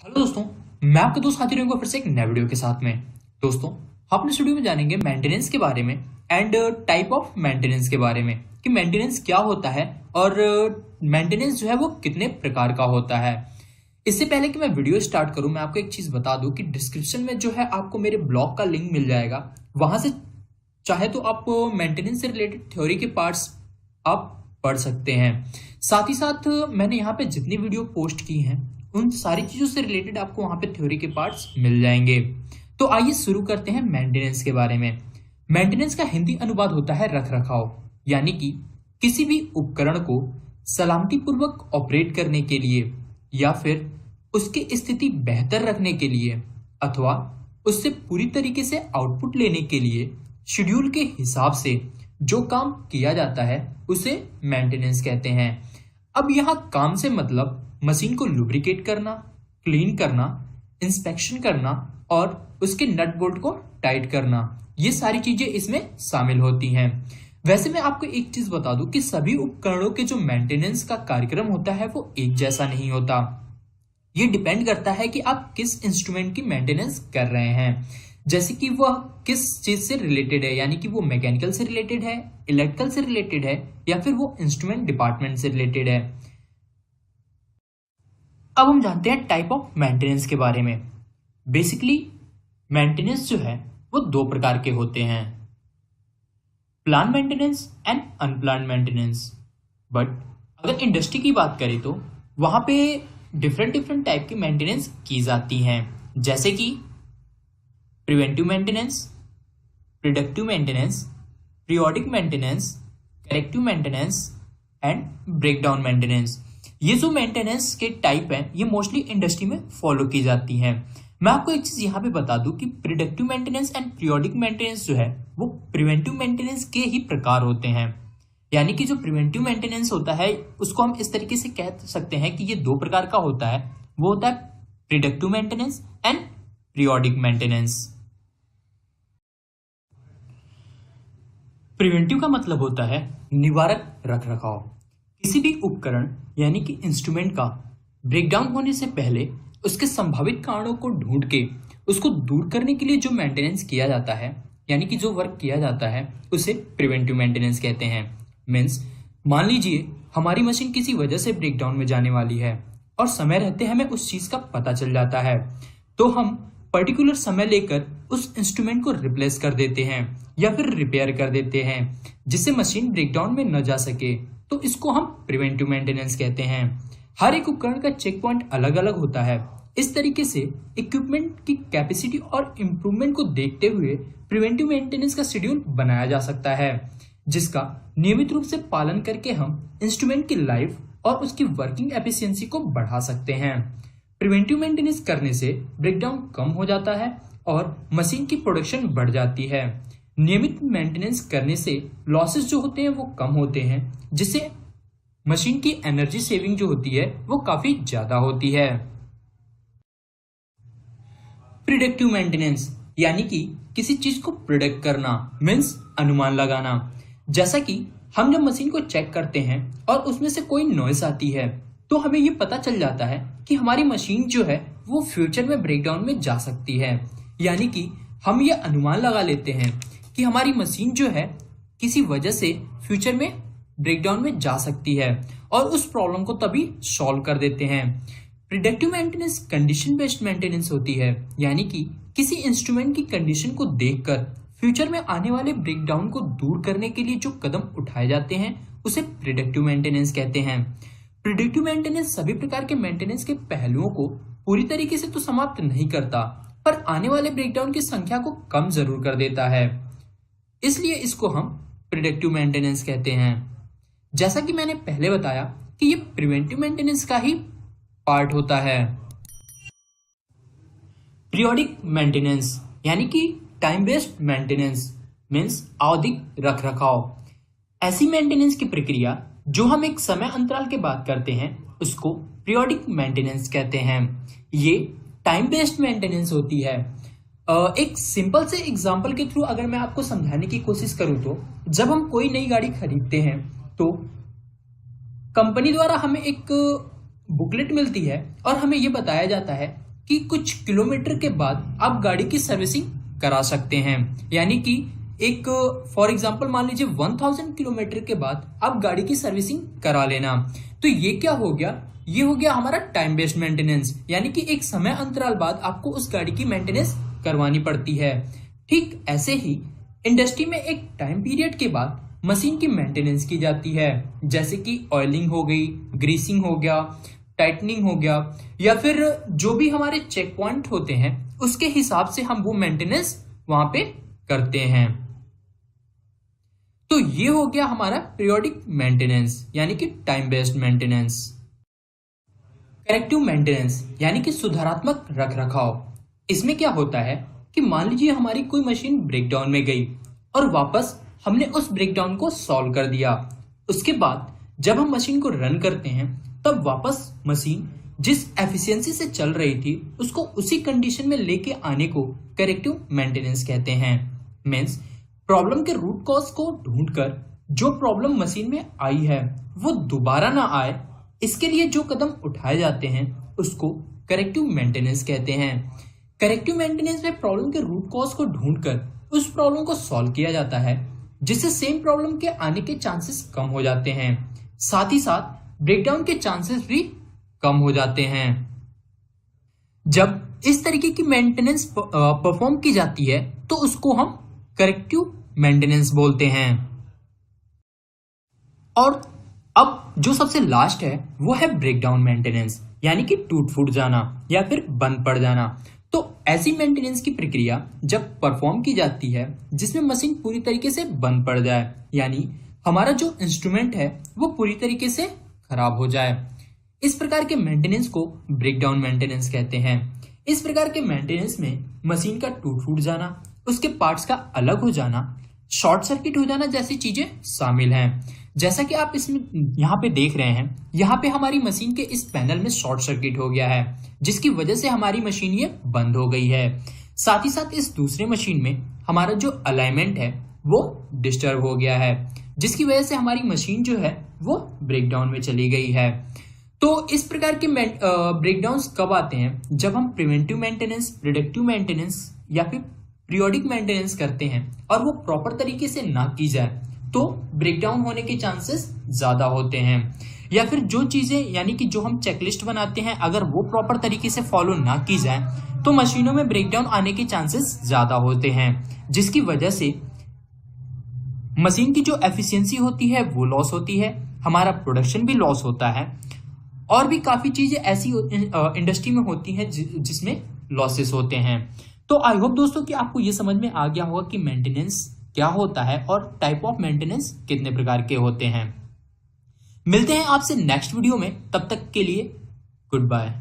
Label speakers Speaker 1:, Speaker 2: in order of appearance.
Speaker 1: Hello दोस्तों। मैं आपका दोस्त हाजिर होऊंगा फिर से एक नए वीडियो के साथ में। दोस्तों, हम इस वीडियो में जानेंगे मेंटेनेंस के बारे में एंड टाइप ऑफ मेंटेनेंस के बारे में कि मेंटेनेंस क्या होता है और मेंटेनेंस जो है वो कितने प्रकार का होता है। इससे पहले कि मैं वीडियो स्टार्ट करूं, मैं आपको एक चीज बता दूं कि डिस्क्रिप्शन में जो है आपको मेरे ब्लॉग का लिंक मिल जाएगा। वहां से चाहे तो आप मेंटेनेंस से रिलेटेड थ्योरी के पार्ट्स आप पढ़ सकते हैं। साथ ही साथ मैंने यहाँ पे जितनी वीडियो पोस्ट की हैं उन सारी चीजों से रिलेटेड आपको वहां पे थ्योरी के पार्ट्स मिल जाएंगे। तो आइए शुरू करते हैं मेंटेनेंस के बारे में। मेंटेनेंस का हिंदी अनुवाद होता है रख रखाव, यानी कि किसी भी उपकरण को सलामती पूर्वक ऑपरेट करने के लिए या फिर उसकी स्थिति बेहतर रखने के लिए अथवा उससे पूरी तरीके से आउटपुट लेने के लिए शेड्यूल के हिसाब से जो काम किया जाता है उसे मेंटेनेंस कहते हैं। अब यहाँ काम से मतलब मशीन को लुब्रिकेट करना, क्लीन करना, इंस्पेक्शन करना और उसके नट बोल्ट को टाइट करना, ये सारी चीजें इसमें शामिल होती हैं। वैसे मैं आपको एक चीज बता दूं कि सभी उपकरणों के जो मेंटेनेंस का कार्यक्रम होता है वो एक जैसा नहीं होता। ये डिपेंड करता है कि आप किस इंस्ट्रूमेंट की मेंटेनेंस कर रहे हैं, जैसे कि वह किस चीज से रिलेटेड है, यानी कि वो मैकेनिकल से रिलेटेड है, इलेक्ट्रिकल से रिलेटेड है या फिर वो इंस्ट्रूमेंट डिपार्टमेंट से रिलेटेड है। अब हम जानते हैं टाइप ऑफ मेंटेनेंस के बारे में। बेसिकली मेंटेनेंस जो है वो दो प्रकार के होते हैं, plan maintenance and unplan maintenance. But अगर इंडस्ट्री की बात करें तो वहां पे डिफरेंट डिफरेंट टाइप की मेंटेनेंस की जाती हैं, जैसे कि preventive maintenance, predictive maintenance, periodic maintenance, corrective maintenance and breakdown maintenance. ये जो मेंटेनेंस के टाइप हैं ये मोस्टली इंडस्ट्री में फॉलो की जाती हैं। मैं आपको एक चीज यहाँ पे बता दूं कि predictive maintenance and periodic maintenance जो है वो प्रिवेंटिव मेंटेनेंस के ही प्रकार होते हैं। यानी कि जो प्रिवेंटिव मेंटेनेंस होता है उसको हम इस तरीके से कह सकते हैं कि ये दो प्रकार का होता है। वो होता है predictive maintenance and periodic maintenance. Preventive का मतलब होता है निवारक रख रखाव। किसी भी उपकरण यानी कि इंस्ट्रूमेंट का ब्रेकडाउन होने से पहले उसके संभावित कारणों को ढूंढ के उसको दूर करने के लिए जो मेंटेनेंस किया जाता है, यानी कि जो वर्क किया जाता है, उसे प्रिवेंटिव मेंटेनेंस कहते हैं। मीन्स मान लीजिए हमारी मशीन किसी वजह से ब्रेकडाउन में जाने वाली है और समय रहते हमें उस चीज का पता चल जाता है, तो हम पर्टिकुलर समय लेकर उस इंस्ट्रूमेंट को रिप्लेस कर देते हैं या फिर रिपेयर कर देते हैं जिससे मशीन ब्रेकडाउन में न जा सके। तो इसको हम प्रिवेंटिव मेंटेनेंस कहते हैं। हर एक उपकरण का चेक पॉइंट अलग अलग होता है। इस तरीके से इक्विपमेंट की कैपेसिटी और इम्प्रूवमेंट को देखते हुए प्रिवेंटिव मेंटेनेंस का शेड्यूल बनाया जा सकता है, जिसका नियमित रूप से पालन करके हम इंस्ट्रूमेंट की लाइफ और उसकी वर्किंग एफिशिएंसी को बढ़ा सकते हैं। प्रिवेंटिव मेंटेनेंस करने से ब्रेकडाउन कम हो जाता है और मशीन की प्रोडक्शन बढ़ जाती है। नियमित मेंटेनेंस करने से लॉसेस जो होते हैं वो कम होते हैं, जिससे मशीन की एनर्जी सेविंग जो होती है वो काफी ज्यादा होती है। प्रिडिक्टिव मेंटेनेंस यानी कि किसी चीज को प्रिडिक्ट करना, मीन्स अनुमान लगाना। जैसा कि हम जब मशीन को चेक करते हैं और उसमें से कोई नॉइस आती है तो हमें ये पता चल जाता है कि हमारी मशीन जो है वो फ्यूचर में ब्रेकडाउन में जा सकती है। यानी कि हम ये अनुमान लगा लेते हैं कि हमारी मशीन जो है किसी वजह से फ्यूचर में ब्रेकडाउन में जा सकती है और उस प्रॉब्लम को तभी सॉल्व कर देते हैं। Predictive maintenance condition based maintenance होती है, यानी कि किसी इंस्ट्रूमेंट की कंडीशन को देखकर फ्यूचर में आने वाले ब्रेकडाउन को दूर करने के लिए जो कदम उठाए जाते हैं उसे प्रिडिक्टिव मेंटेनेंस कहते हैं। प्रिडिक्टिव मेंटेनेंस सभी प्रकार के मेंटेनेंस के पहलुओं को पूरी तरीके से तो समाप्त नहीं करता, पर आने वाले ब्रेकडाउन की संख्या को कम जरूर कर देता है। इसलिए इसको हम प्रिडिक्टिव मेंटेनेंस कहते हैं। जैसा कि मैंने पहले बताया कि ये प्रिवेंटिव मेंटेनेंस का ही पार्ट होता है। पीरियोडिक मेंटेनेंस यानी कि टाइम बेस्ड मेंटेनेंस मीन्स आवधिक रख रखाव। ऐसी मेंटेनेंस की प्रक्रिया जो हम एक समय अंतराल के बाद करते हैं उसको पीरियोडिक मेंटेनेंस कहते हैं। ये टाइम बेस्ड मेंटेनेंस होती है। एक सिंपल से एग्जांपल के थ्रू अगर मैं आपको समझाने की कोशिश करूं तो जब हम कोई नई गाड़ी खरीदते हैं तो कंपनी द्वारा हमें एक बुकलेट मिलती है और हमें यह बताया जाता है कि कुछ किलोमीटर के बाद आप गाड़ी की सर्विसिंग करा सकते हैं। यानी कि एक फॉर एग्जांपल मान लीजिए 1000 किलोमीटर के बाद आप गाड़ी की सर्विसिंग करा लेना। तो ये क्या हो गया, ये हो गया हमारा टाइम बेस्ड मेंटेनेंस, यानी कि एक समय अंतराल बाद आपको उस गाड़ी की मेंटेनेंस करवानी पड़ती है। ठीक ऐसे ही इंडस्ट्री में एक टाइम पीरियड के बाद मशीन की मेंटेनेंस की जाती है, जैसे कि ऑयलिंग हो गई, ग्रीसिंग हो गया, टाइटनिंग हो गया, या फिर जो भी हमारे चेक पॉइंट होते हैं उसके हिसाब से हम वो मेंटेनेंस वहां पे करते हैं। तो ये हो गया हमारा पीरियोडिक मेंटेनेंस यानी कि time based maintenance. Corrective maintenance यानी कि सुधारात्मक रखरखाव। इसमें क्या होता है कि मान लीजिए हमारी कोई मशीन ब्रेकडाउन में गई और वापस हमने उस ब्रेकडाउन को सॉल्व कर दिया। उसके बाद जब हम मशीन को रन करते हैं तब वापस मशीन जिस एफिशिएंसी से चल रही थी उसको उसी कंडीशन में लेके आने को करेक्टिव मेंटेनेंस कहते हैं। मींस प्रॉब्लम के रूट कॉज को ढूंढकर जो प्रॉब्लम मशीन में आई है वो दोबारा ना आए, इसके लिए जो कदम उठाए जाते हैं उसको करेक्टिव मेंटेनेंस कहते हैं। करेक्टिव मेंटेनेंस में प्रॉब्लम के रूट कॉज को ढूंढकर उस प्रॉब्लम को सॉल्व किया जाता है, जिससे सेम प्रॉब्लम के आने के चांसेस कम हो जाते हैं, साथ ही साथ ब्रेकडाउन के चांसेस भी कम हो जाते हैं। जब इस तरीके की मेंटेनेंस परफॉर्म की जाती है तो उसको हम करेक्टिव मेंटेनेंस बोलते हैं। और अब जो सबसे लास्ट है वो है ब्रेकडाउन मेंटेनेंस, यानी कि टूट फूट जाना या फिर बंद पड़ जाना। तो ऐसी मेंटेनेंस की प्रक्रिया जब परफॉर्म की जाती है जिसमें मशीन पूरी तरीके से बंद पड़ जाए, यानी हमारा जो इंस्ट्रूमेंट है वो पूरी तरीके से खराब हो जाए। इस प्रकार के मेंटेनेंस को ब्रेकडाउन मेंटेनेंस कहते हैं। इस प्रकार के मेंटेनेंस में मशीन का टूट फूट जाना, उसके पार्ट्स का अलग हो जाना, शॉर्ट सर्किट हो जाना जैसी चीजें शामिल हैं। जैसा कि आप इसमें यहाँ पे देख रहे हैं, यहाँ पे हमारी मशीन के इस पैनल में शॉर्ट सर्किट हो गया है, जिसकी वजह से हमारी मशीन ये बंद हो गई है। साथ ही साथ इस दूसरे मशीन में हमारा जो अलाइनमेंट है वो डिस्टर्ब हो गया है, जिसकी वजह से हमारी मशीन जो है वो ब्रेकडाउन में चली गई है। तो इस प्रकार के ब्रेकडाउन्स कब आते हैं? जब हम प्रिवेंटिव मेंटेनेंस, प्रिडिक्टिव मेंटेनेंस या फिर पीरियोडिक मेंटेनेंस करते हैं और वो प्रॉपर तरीके से ना की जाए तो ब्रेकडाउन होने के चांसेस ज्यादा होते हैं। या फिर जो चीजें यानी कि जो हम चेकलिस्ट बनाते हैं अगर वो प्रॉपर तरीके से फॉलो ना की जाए तो मशीनों में ब्रेकडाउन आने के चांसेस ज्यादा होते हैं, जिसकी वजह से मशीन की जो एफिशिएंसी होती है वो लॉस होती है, हमारा प्रोडक्शन भी लॉस होता है, और भी काफी चीजें ऐसी इंडस्ट्री में होती हैं जिसमें लॉसेस होते हैं। तो आई होप दोस्तों कि आपको ये समझ में आ गया होगा कि मेंटेनेंस क्या होता है और टाइप ऑफ मेंटेनेंस कितने प्रकार के होते हैं। मिलते हैं आपसे नेक्स्ट वीडियो में, तब तक के लिए गुड बाय।